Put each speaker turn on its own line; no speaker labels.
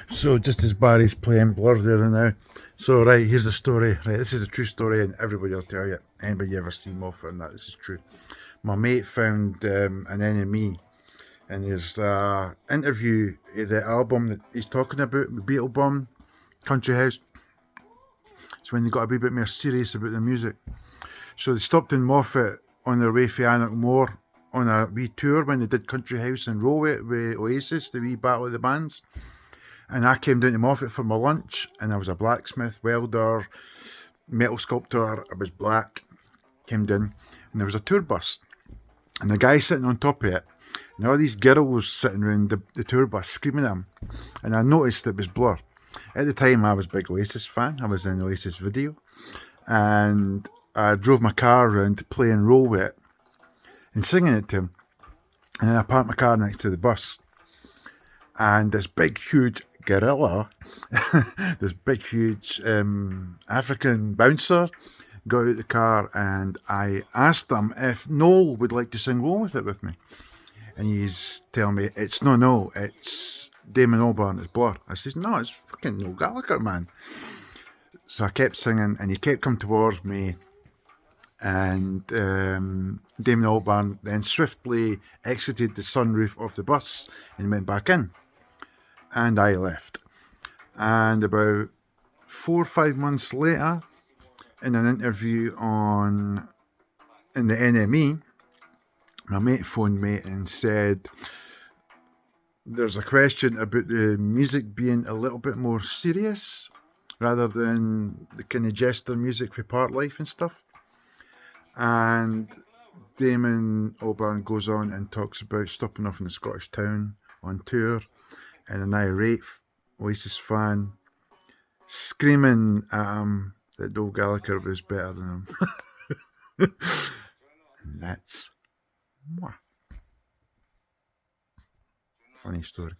So just as Barry's playing Blur there and now. So right, here's the story. Right, this is a true story, and everybody will tell you. Anybody ever seen Moffat and that? This is true. My mate found an NME in his interview of the album that he's talking about, Beetlebum, Country House. It's when they got a wee bit more serious about the music. So they stopped in Moffat on their way for Annoch Moore on a wee tour when they did Country House and Row with Oasis, the wee battle of the bands. And I came down to Moffat for my lunch, and I was a blacksmith, welder, metal sculptor. I was black. Came down, and there was a tour bus, and the guy sitting on top of it, and all these girls sitting around the tour bus screaming at him. And I noticed it was Blur. At the time, I was a big Oasis fan. I was in the Oasis video, and I drove my car around playing Roll With It and singing it to him. And then I parked my car next to the bus, and this big, huge gorilla, this big, huge African bouncer, got out the car, and I asked him if Noel would like to sing Roll With It with me. And he's telling me, it's no, it's Damon Albarn, it's Blur. I says, no, it's fucking Noel Gallagher, man. So I kept singing, and he kept coming towards me, and Damon Albarn then swiftly exited the sunroof of the bus and went back in. And I left. And about 4 or 5 months later, in an interview in the NME, my mate phoned me and said, there's a question about the music being a little bit more serious rather than the kind of jester music for part life and stuff. And Damon Albarn goes on and talks about stopping off in a Scottish town on tour, and an irate Oasis fan screaming at him that Noel Gallagher was better than him. And that's moi. Funny story.